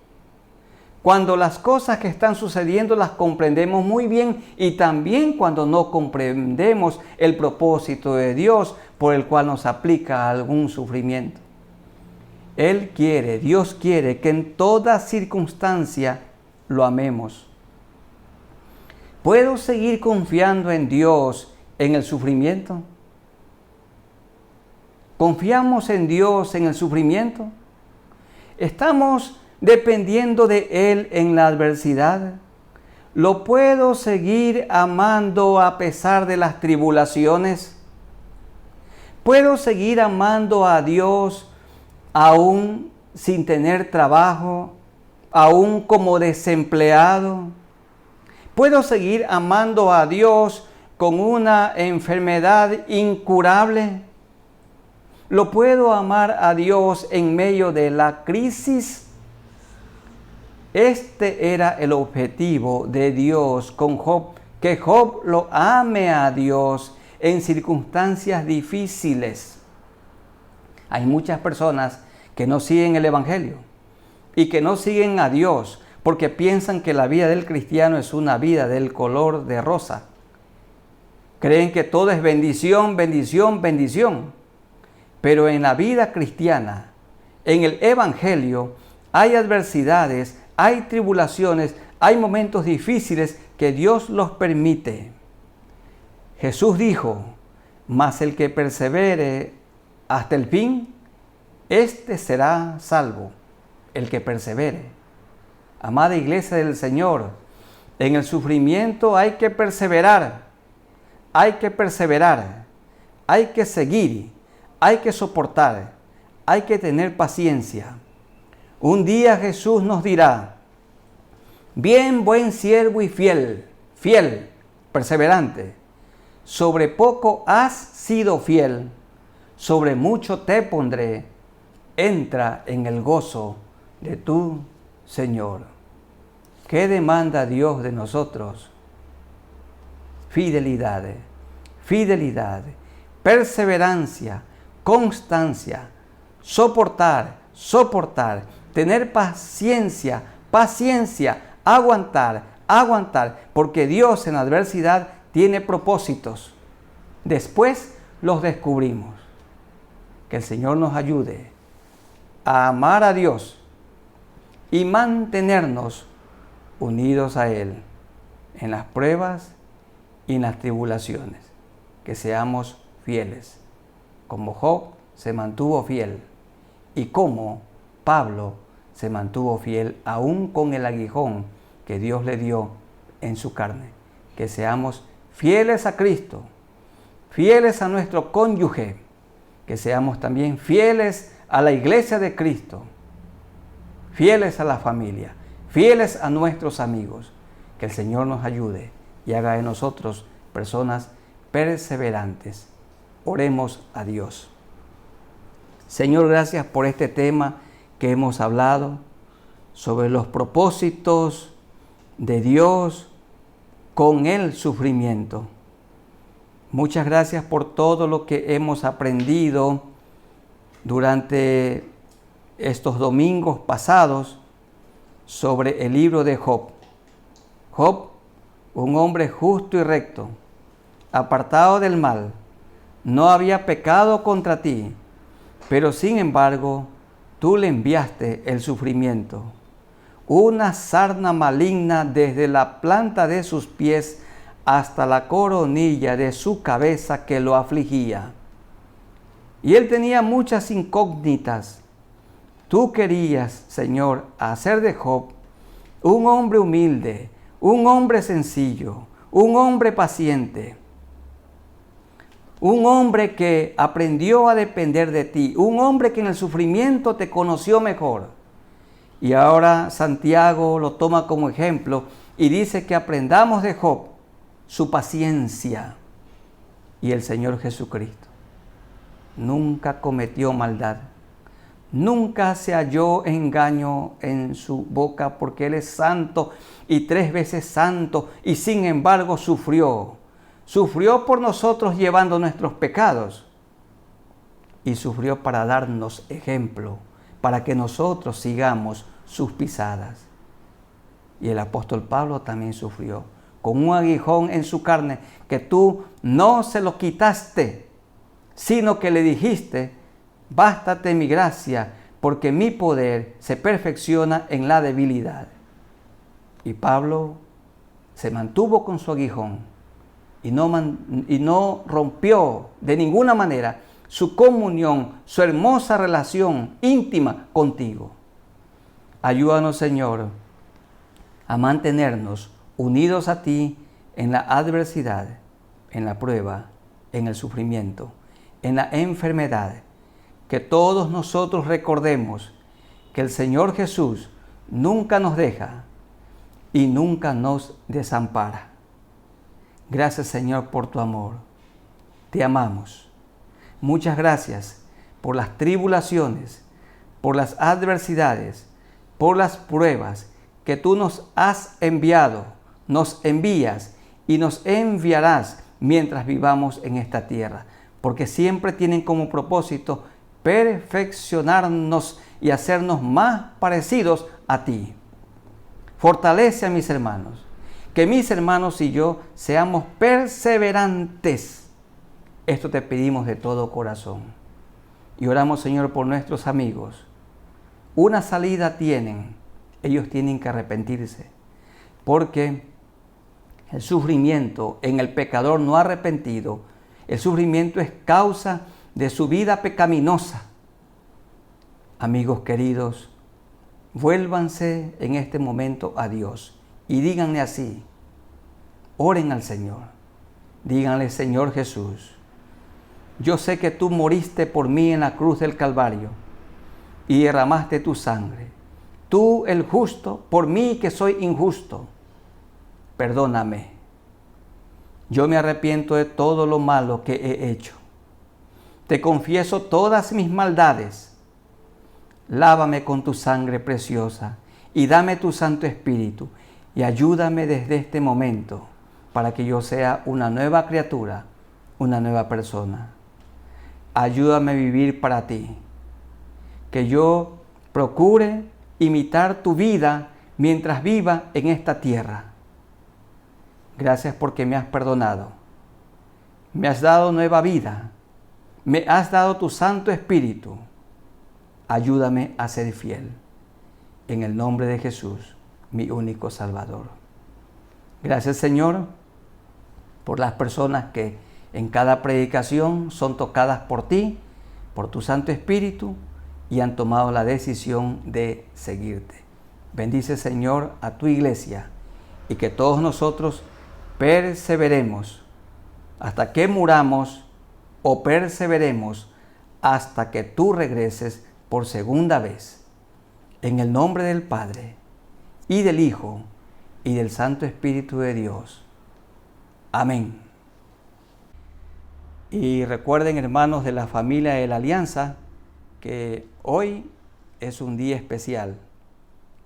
cuando las cosas que están sucediendo las comprendemos muy bien y también cuando no comprendemos el propósito de Dios por el cual nos aplica algún sufrimiento. Dios quiere que en toda circunstancia lo amemos. ¿Puedo seguir confiando en Dios en el sufrimiento? ¿Confiamos en Dios en el sufrimiento? ¿Estamos dependiendo de Él en la adversidad? ¿Lo puedo seguir amando a pesar de las tribulaciones? ¿Puedo seguir amando a Dios aún sin tener trabajo, aún como desempleado? ¿Puedo seguir amando a Dios con una enfermedad incurable? ¿Lo puedo amar a Dios en medio de la crisis? Este era el objetivo de Dios con Job, que Job lo ame a Dios en circunstancias difíciles. Hay muchas personas que no siguen el Evangelio y que no siguen a Dios porque piensan que la vida del cristiano es una vida del color de rosa. Creen que todo es bendición, bendición, bendición. Pero en la vida cristiana, en el Evangelio, hay adversidades, hay tribulaciones, hay momentos difíciles que Dios los permite. Jesús dijo, mas el que persevere hasta el fin, éste será salvo, el que persevere. Amada iglesia del Señor, en el sufrimiento hay que perseverar, hay que seguir, hay que soportar, hay que tener paciencia. Un día Jesús nos dirá, bien, buen siervo y fiel, perseverante. Sobre poco has sido fiel, sobre mucho te pondré. Entra en el gozo de tu Señor. ¿Qué demanda Dios de nosotros? Fidelidad, perseverancia, constancia, soportar, tener paciencia, aguantar, porque Dios en adversidad tiene propósitos. Después los descubrimos. Que el Señor nos ayude a amar a Dios y mantenernos unidos a Él en las pruebas y en las tribulaciones. Que seamos fieles, como Job se mantuvo fiel y como Pablo se mantuvo fiel aún con el aguijón que Dios le dio en su carne. Que seamos fieles a Cristo, fieles a nuestro cónyuge, que seamos también fieles a la iglesia de Cristo, fieles a la familia, fieles a nuestros amigos. Que el Señor nos ayude y haga de nosotros personas perseverantes. Oremos a Dios. Señor, gracias por este tema que hemos hablado sobre los propósitos de Dios con el sufrimiento. Muchas gracias por todo lo que hemos aprendido durante estos domingos pasados sobre el libro de Job. Job, un hombre justo y recto, apartado del mal, no había pecado contra ti, pero sin embargo, tú le enviaste el sufrimiento, una sarna maligna desde la planta de sus pies hasta la coronilla de su cabeza que lo afligía. Y él tenía muchas incógnitas. Tú querías, Señor, hacer de Job un hombre humilde, un hombre sencillo, un hombre paciente, un hombre que aprendió a depender de ti, un hombre que en el sufrimiento te conoció mejor. Y ahora Santiago lo toma como ejemplo y dice que aprendamos de Job su paciencia. Y el Señor Jesucristo nunca cometió maldad, nunca se halló engaño en su boca, porque Él es santo y 3 veces santo, y sin embargo sufrió por nosotros llevando nuestros pecados, y sufrió para darnos ejemplo, para que nosotros sigamos sus pisadas. Y el apóstol Pablo también sufrió con un aguijón en su carne que tú no se lo quitaste, sino que le dijiste, bástate mi gracia, porque mi poder se perfecciona en la debilidad. Y Pablo se mantuvo con su aguijón y no rompió de ninguna manera su comunión, su hermosa relación íntima contigo. Ayúdanos, Señor, a mantenernos unidos a ti en la adversidad, en la prueba, en el sufrimiento, en la enfermedad. Que todos nosotros recordemos que el Señor Jesús nunca nos deja, y nunca nos desampara. Gracias, Señor, por tu amor. Te amamos. Muchas gracias por las tribulaciones, por las adversidades, por las pruebas que tú nos has enviado, nos envías y nos enviarás mientras vivamos en esta tierra, porque siempre tienen como propósito perfeccionarnos y hacernos más parecidos a ti. Fortalece a mis hermanos, que mis hermanos y yo seamos perseverantes. Esto te pedimos de todo corazón. Y oramos, Señor, por nuestros amigos. Una salida tienen, ellos tienen que arrepentirse, porque el sufrimiento en el pecador no arrepentido, el sufrimiento es causa de su vida pecaminosa. Amigos queridos, vuélvanse en este momento a Dios y díganle así, oren al Señor, díganle: Señor Jesús, yo sé que tú moriste por mí en la cruz del Calvario y derramaste tu sangre. Tú, el justo, por mí que soy injusto, perdóname. Yo me arrepiento de todo lo malo que he hecho. Te confieso todas mis maldades. Lávame con tu sangre preciosa y dame tu Santo Espíritu y ayúdame desde este momento para que yo sea una nueva criatura, una nueva persona. Ayúdame a vivir para ti, que yo procure imitar tu vida mientras viva en esta tierra. Gracias porque me has perdonado, me has dado nueva vida, me has dado tu Santo Espíritu. Ayúdame a ser fiel. En el nombre de Jesús, mi único Salvador. Gracias, Señor, por las personas que en cada predicación son tocadas por ti, por tu Santo Espíritu, y han tomado la decisión de seguirte. Bendice, Señor, a tu iglesia y que todos nosotros perseveremos hasta que muramos o perseveremos hasta que tú regreses por segunda vez. En el nombre del Padre, y del Hijo, y del Santo Espíritu de Dios. Amén. Y recuerden, hermanos de la familia de la Alianza, que hoy es un día especial.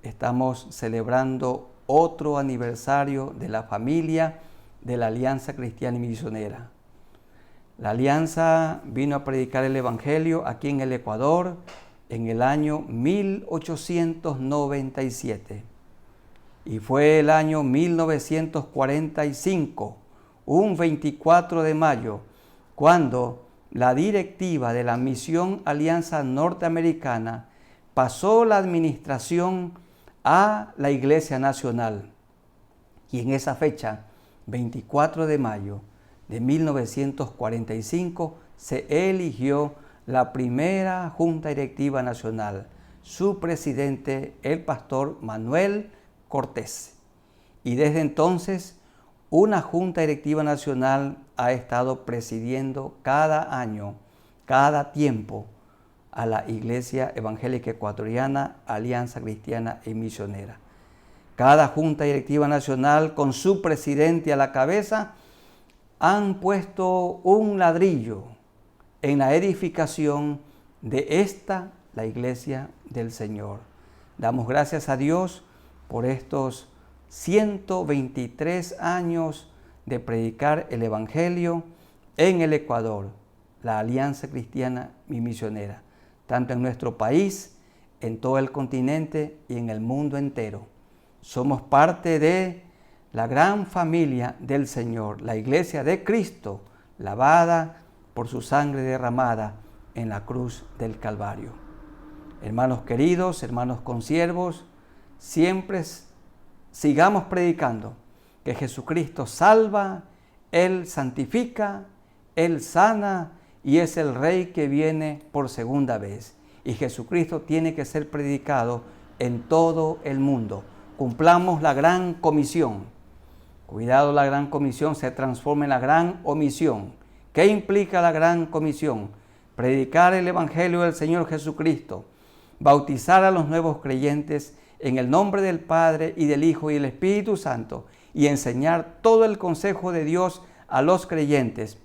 Estamos celebrando otro aniversario de la familia de la Alianza Cristiana y Misionera. La Alianza vino a predicar el Evangelio aquí en el Ecuador en el año 1897. Y fue el año 1945, un 24 de mayo, cuando la directiva de la Misión Alianza Norteamericana pasó la administración a la Iglesia Nacional. Y en esa fecha, 24 de mayo de 1945, se eligió la primera Junta Directiva Nacional, su presidente, el pastor Manuel Cortés. Y desde entonces, una Junta Directiva Nacional ha estado presidiendo cada año, cada tiempo, a la Iglesia Evangélica Ecuatoriana, Alianza Cristiana y Misionera. Cada Junta Directiva Nacional, con su presidente a la cabeza, han puesto un ladrillo en la edificación de esta, la Iglesia del Señor. Damos gracias a Dios por estos 123 años de predicar el Evangelio en el Ecuador, la Alianza Cristiana y Misionera, tanto en nuestro país, en todo el continente y en el mundo entero. Somos parte de la gran familia del Señor, la Iglesia de Cristo, lavada por su sangre derramada en la cruz del Calvario. Hermanos queridos, hermanos consiervos, siempre sigamos predicando que Jesucristo salva, Él santifica, Él sana y es el Rey que viene por segunda vez. Y Jesucristo tiene que ser predicado en todo el mundo. Cumplamos la gran comisión. Cuidado, la gran comisión se transforma en la gran omisión. ¿Qué implica la gran comisión? Predicar el Evangelio del Señor Jesucristo, bautizar a los nuevos creyentes en el nombre del Padre y del Hijo y del Espíritu Santo, y enseñar todo el consejo de Dios a los creyentes.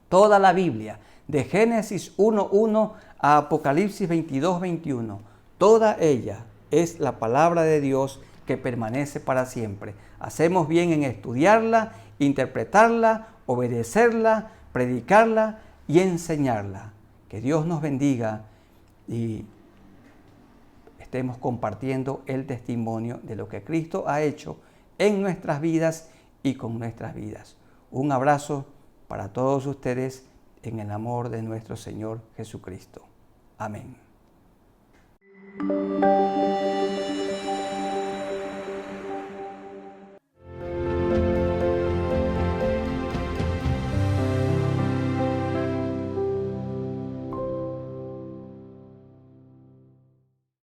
Toda la Biblia, de Génesis 1:1 a Apocalipsis 22:21, toda ella es la palabra de Dios que permanece para siempre. Hacemos bien en estudiarla, interpretarla, obedecerla, predicarla y enseñarla. Que Dios nos bendiga y estemos compartiendo el testimonio de lo que Cristo ha hecho en nuestras vidas y con nuestras vidas. Un abrazo para todos ustedes en el amor de nuestro Señor Jesucristo. Amén.